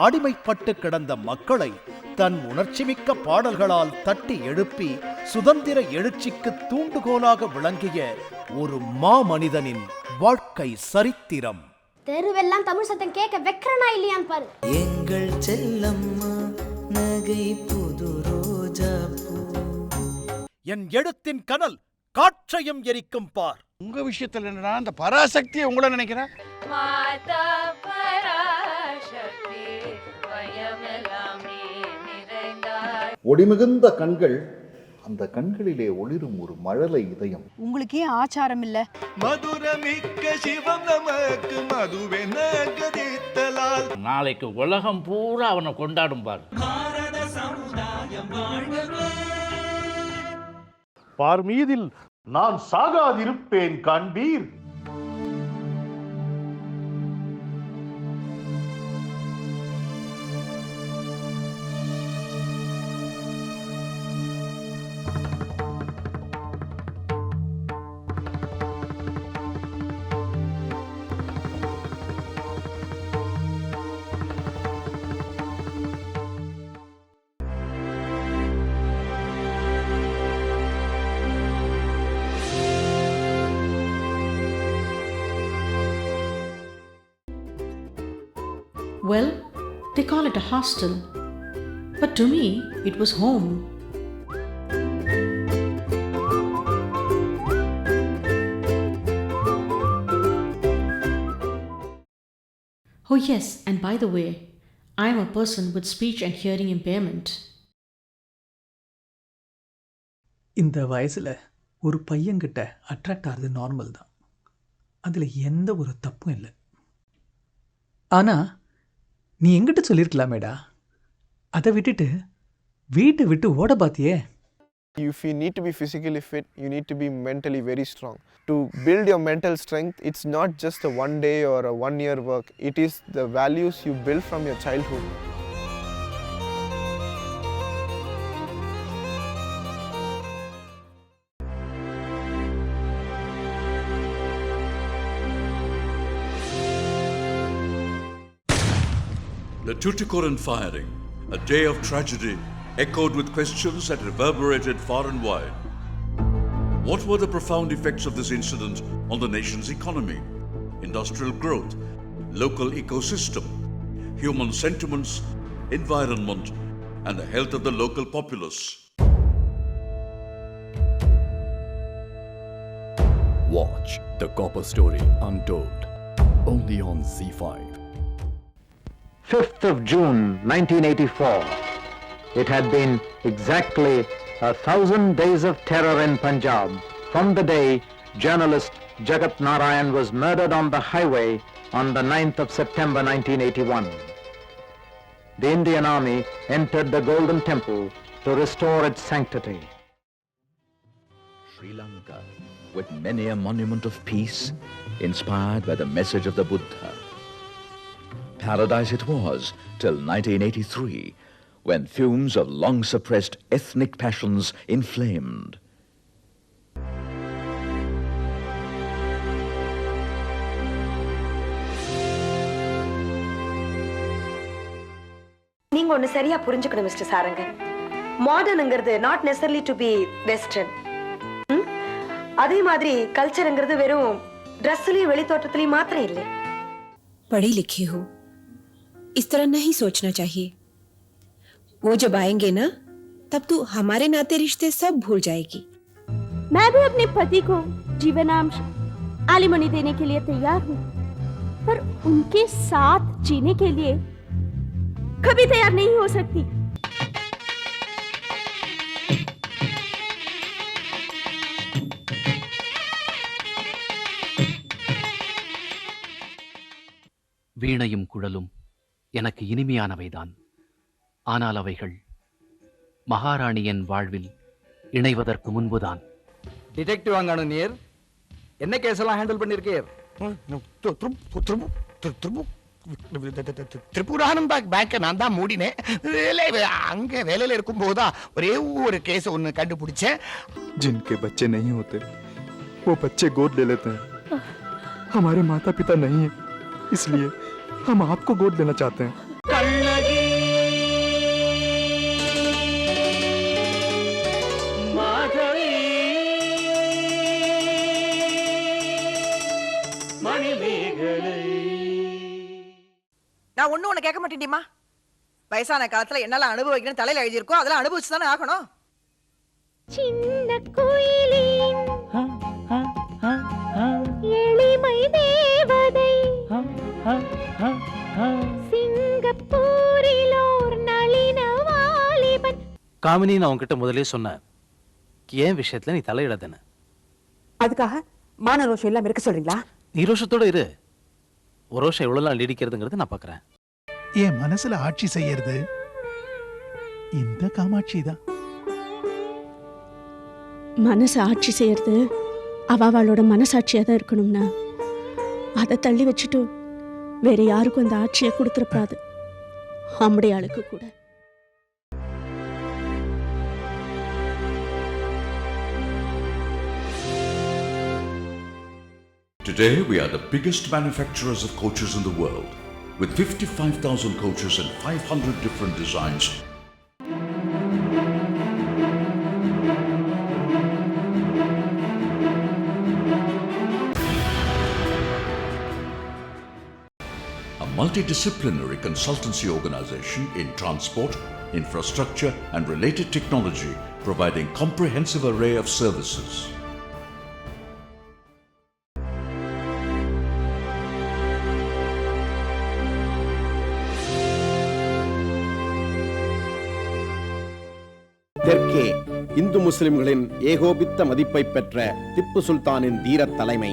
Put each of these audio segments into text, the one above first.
அடிமைப்பட்டு கிடந்த மக்களை தன் உணர்ச்சிமிக்க பாடல்களால் தட்டி எழுப்பி சுதந்திர எழுச்சிக்கு தூண்டுகோலாக விளங்கிய ஒரு மாமனிதனின் வாழ்க்கை சரித்திரம். தெருவெல்லாம் தமிழ் சத்தம் கேட்க வெக்கறனா இல்லையான்னு பாரு. எங்கள் செல்லம்மா நகை புது ரோஜா பூ. என் எழுத்தின் கனல் காற்றையும் எரிக்கும் பார். உங்க விஷயத்துல என்னன்னா அந்த பராசக்தியை உங்களை நினைக்கிறேன். ஒளிமிகுந்த கண்கள், அந்த கண்களிலே ஒளிரும் ஒரு மழலை இதயம். உங்களுக்கு ஏன் ஆச்சாரம் இல்ல? மதுரமிக்க சிவம் நமக்கு மதுவென கதித்தலால் நாளைக்கு உலகம் பூரா அவனை கொண்டாடும் பார். பார் மீதில் நான் சாகாதிருப்பேன் காண்பீர். Well, they call it a hostel, but to me, it was home. Oh yes, and by the way, I am a person with speech and hearing impairment. இந்த வயசுல ஒரு பையன்கிட்ட அட்ராக்ட் ஆகிறது நார்மல் தான். அதில் எந்த ஒரு தப்பும் இல்லை. ஆனால் நீ எங்கிட்ட சொல்லியிருக்கலாமேடா, அதை விட்டுட்டு வீட்டை விட்டு ஓட பார்த்தியே. If you need to be physically fit, you need to be mentally very strong. To build your mental strength, it's not just a one day or a 1 year work. It is the values you build from your childhood. The Tuticorin firing, a day of tragedy, echoed with questions that reverberated far and wide. What were the profound effects of this incident on the nation's economy, industrial growth, local ecosystem, human sentiments, environment, and the health of the local populace? Watch The Copper Story Untold, only on Z5. 5th of June 1984. It had been exactly 1,000 days of terror in Punjab from the day journalist Jagat Narayan was murdered on the highway on the 9th of September 1981. The Indian Army entered the Golden Temple to restore its sanctity. Sri Lanka, with many a monument of peace, inspired by the message of the Buddha. Paradise it was till 1983, when fumes of long-suppressed ethnic passions inflamed. நீங்க ஒன்னு சரியா புரிஞ்சுக்கணும் mister Sarangan. மாடர்ன்ங்கிறது not necessarily to be western. அதே மாதிரி கல்ச்சர்ங்கிறது வெறும் ட்ரெஸ்லயும் வெளித்தோற்றத்திலயும் மாத்திரம் இல்லை. पढ़ी लिखी हो, इस तरह नहीं सोचना चाहिए. वो जब आएंगे ना, तब तू हमारे नाते रिश्ते सब भूल जाएगी. मैं भी अपने पति को जीवनांश आलिमनी देने के लिए तैयार हूँ, पर उनके साथ जीने के लिए कभी तैयार नहीं हो सकती. வீணையும் குழலும் எனக்கு இனிமையானவைதான். ஆனால் அவைகள் மகாராணியின் வாழ்வில் இணைவதற்கு முன்புதான். டிடெக்டிவ் வாங்கானு நீர் என்ன கேஸெல்லாம் ஹேண்டில் பண்ணிருக்கீர்? திரிபுரானந்த் பேங்க் நான் தான் மூடினேன். அங்க வேலையில இருக்கும் போதா ஒரே ஒரு கேஸ் ஒன்னு கண்டுபிடிச்சேன். जिनके बच्चे नहीं होते वो बच्चे गोद ले लेते हैं. हमारे माता पिता नहीं है, इसलिए हम आपको गोद लेना चाहते हैं. நான் ஒன்னும் உன்னை கேட்க மாட்டேன்டிமா. வயசான காலத்துல என்னெல்லாம் அனுபவிக்கணும் தலையில எழுதியிருக்கோ அதெல்லாம் அனுபவிச்சு தானே ஆகணும். சின்ன கோயிலின் எளிமை தேவதை சிங்கப்பூரிலோர் நளின வாலிபன். காமினி, நான் உன்கிட்ட முதலே சொன்னேன், ஏன் விஷயத்துல நீ தலையிடாதேன்னு. அதுக்காக மான ரோஷம் எல்லாம் இருக்க சொல்றீங்களா? நீ ரோஷத்தோட இரு. ஒரு ரோஷம் எவ்வளவு நாள் நீடிக்கிறதுங்கிறது நான் பாக்குறேன். என் மனசுல ஆட்சி செய்யறது இந்த காமாட்சி தான். மனசு ஆட்சி செய்யறது அவளோட மனசாட்சியா தான் இருக்கணும்னா அதை தள்ளி வச்சுட்டு வேற யாருக்கும் அந்த ஆட்சியை கொடுத்துடக்கூடாது. நம்முடைய ஆளுக்கு கூட. Today, we are the biggest manufacturers of coaches in the world, with 55,000 coaches and 500 different designs. A multidisciplinary consultancy organization in transport, infrastructure, and related technology, providing comprehensive array of services. தெற்கே இந்து முஸ்லிம்களின் ஏகோபித்த மதிப்பை பெற்ற திப்பு சுல்தானின் தீரத் தலைமை,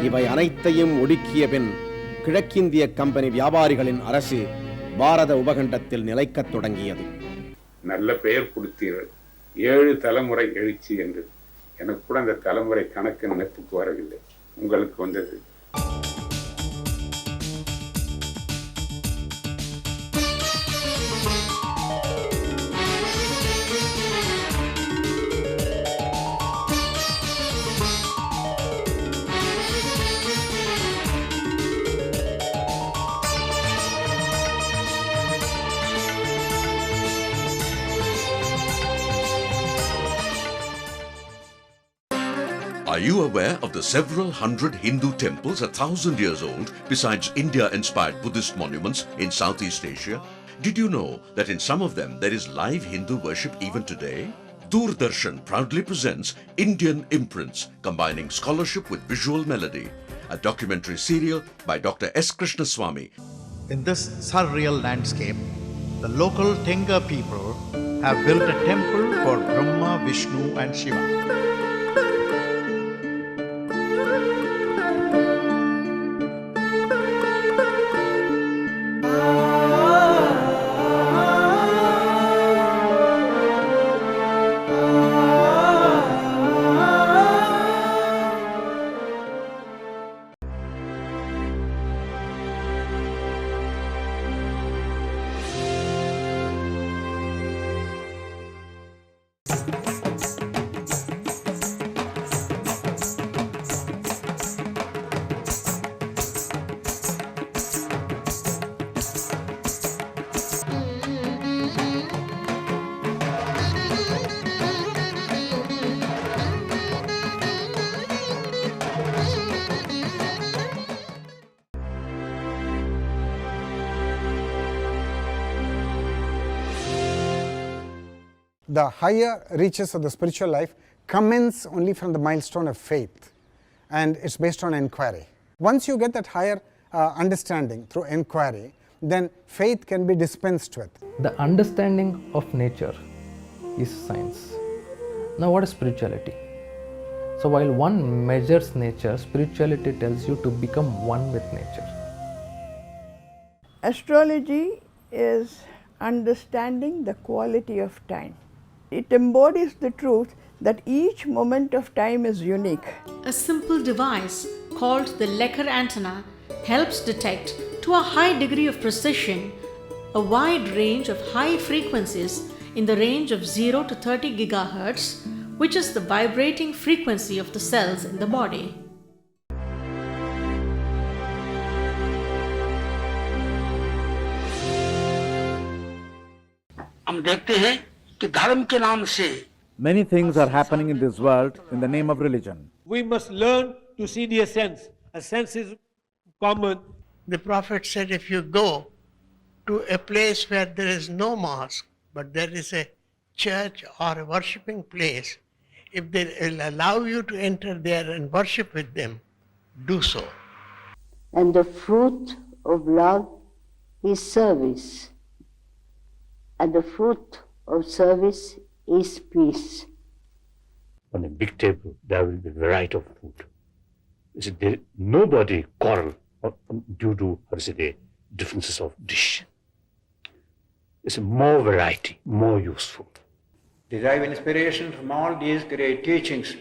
இவை அனைத்தையும் ஒடுக்கிய பின் கிழக்கிந்திய company வியாபாரிகளின் அரசு பாரத உபகண்டத்தில் நிலைக்கத் தொடங்கியது. நல்ல பெயர் கொடுத்தீர்கள், 7 தலைமுறை எழுச்சி என்று. எனக்கு கூட அந்த தலைமுறை கணக்கு நினைப்புக்கு வரவில்லை, உங்களுக்கு வந்தது. Are you aware of the several hundred Hindu temples 1,000 years old besides India-inspired Buddhist monuments in Southeast Asia? Did you know that in some of them there is live Hindu worship even today? Doordarshan proudly presents Indian Imprints, combining scholarship with visual melody, a documentary serial by Dr. S. Krishnaswamy. In this surreal landscape, the local Tenga people have built a temple for Brahma, Vishnu and Shiva. The higher reaches of the spiritual life commence only from the milestone of faith, and it's based on inquiry. Once you get that higher understanding through inquiry, then faith can be dispensed with. The understanding of nature is science. Now, what is spirituality? So, while one measures nature, spirituality tells you to become one with nature. Astrology is understanding the quality of time. It embodies the truth that each moment of time is unique. A simple device called the Lecker antenna helps detect to a high degree of precision a wide range of high frequencies in the range of 0 to 30 gigahertz, which is the vibrating frequency of the cells in the body. हम देखते हैं कि धर्म के नाम से Many things are happening in this world in the name of religion. We must learn to see the essence. A sense is common. The Prophet said, if you go to a place where there is no mosque, but there is a church or a worshipping place, if they will allow you to enter there and worship with them, do so. And the fruit of love is service. And the fruit of service is peace. On a big table, there will be variety of food. Nobody quarrel due to, the differences of dish. It's more variety, more useful. Derive inspiration from all these great teachings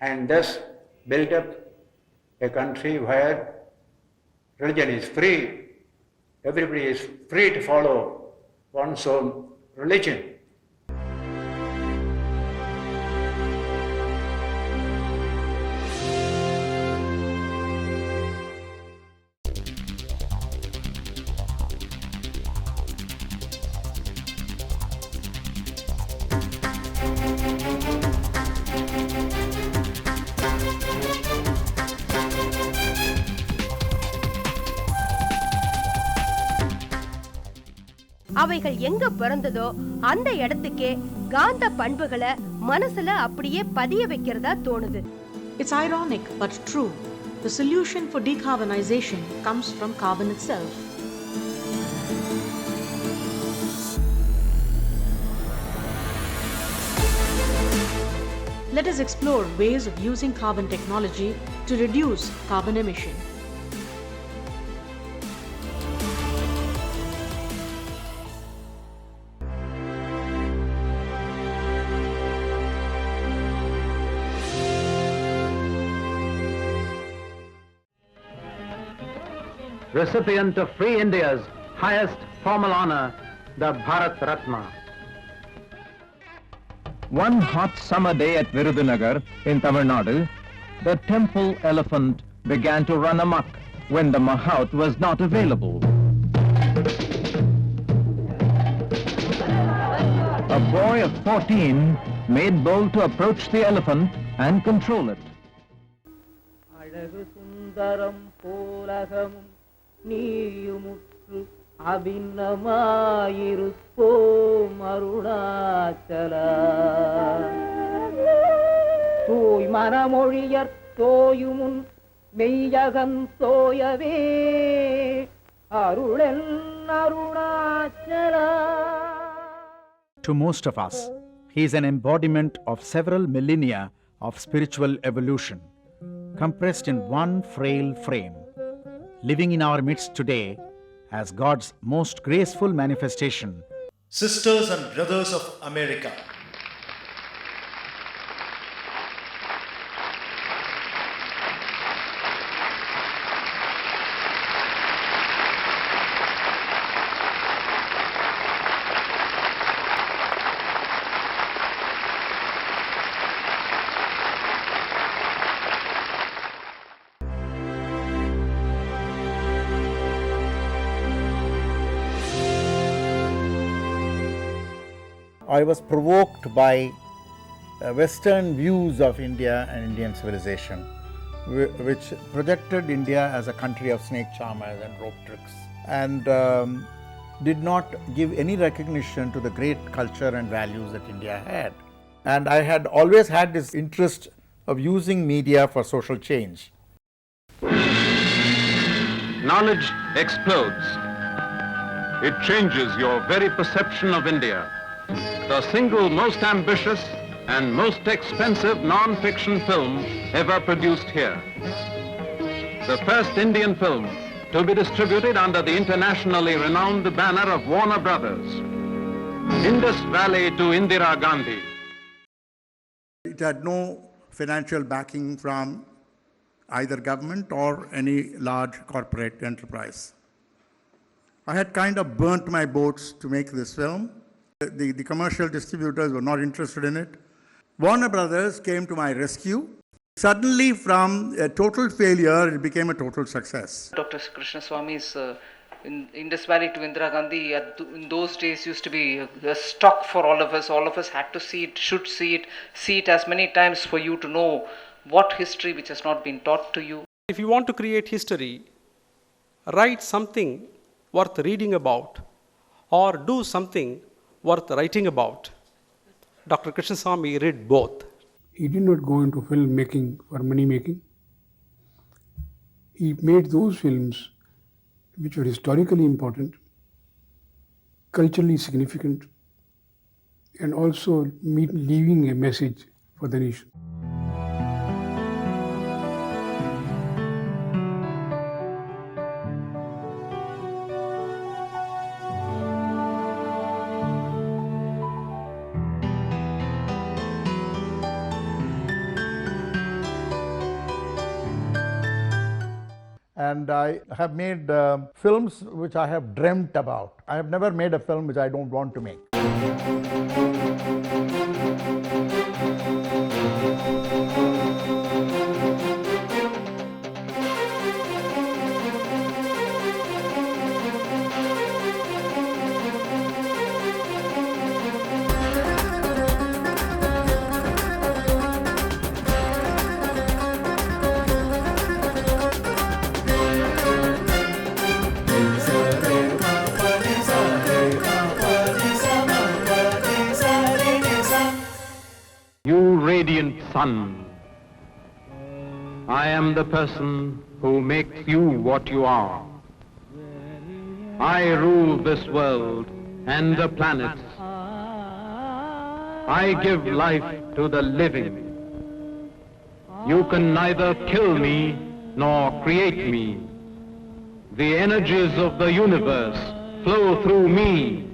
and thus build up a country where religion is free. Everybody is free to follow one's own religion. அவைகள் எங்க பிறந்ததோ அந்த இடத்துக்கே காந்த பண்புகளை மனசுல அப்படியே பதிய வைக்கிறதா தோணுது. It's ironic but true. The solution for decarbonization comes from carbon itself. Let us explore ways of using carbon technology to reduce carbon emission. Recipient of Free India's highest formal honor, the Bharat Ratna. One hot summer day at Virudhunagar in Tamil Nadu, the temple elephant began to run amok when the mahout was not available. A boy of 14 made bold to approach the elephant and control it. நீயுமுற்று அபிநமாயிருப்போம் Arunachala தூய் மனமொழியற் தோயுமுன் மெய்யகம் தோயவே அருளென் Arunachala. To most of us, he is an embodiment of several millennia of spiritual evolution, compressed in one frail frame, living in our midst today as God's most graceful manifestation. Sisters and brothers of America, I was provoked by Western views of India and Indian civilization, which projected India as a country of snake charmers and rope tricks, and did not give any recognition to the great culture and values that India had. And I had always had this interest of using media for social change. Knowledge explodes. It changes your very perception of India. The single most ambitious and most expensive non-fiction film ever produced here. The first Indian film to be distributed under the internationally renowned banner of Warner Brothers. Indus Valley to Indira Gandhi. It had no financial backing from either government or any large corporate enterprise. I had kind of burnt my boats to make this film. The commercial distributors were not interested in it. Warner Brothers came to my rescue. Suddenly, from a total failure, it became a total success. Dr. Krishnaswamy's in Indus Valley to Indira Gandhi in those days used to be a stock for all of us. All of us had to see it, should see it as many times for you to know what history which has not been taught to you. If you want to create history, write something worth reading about or do something worth writing about. Dr. Krishnaswamy read both. He did not go into film making for money making. He made those films which were historically important, culturally significant, and also leaving a message for the nation. And I have made films which I have dreamt about. I have never made a film which I don't want to make. You radiant sun, I am the person who makes you what you are. I rule this world and the planets. I give life to the living. You can neither kill me nor create me. The energies of the universe flow through me.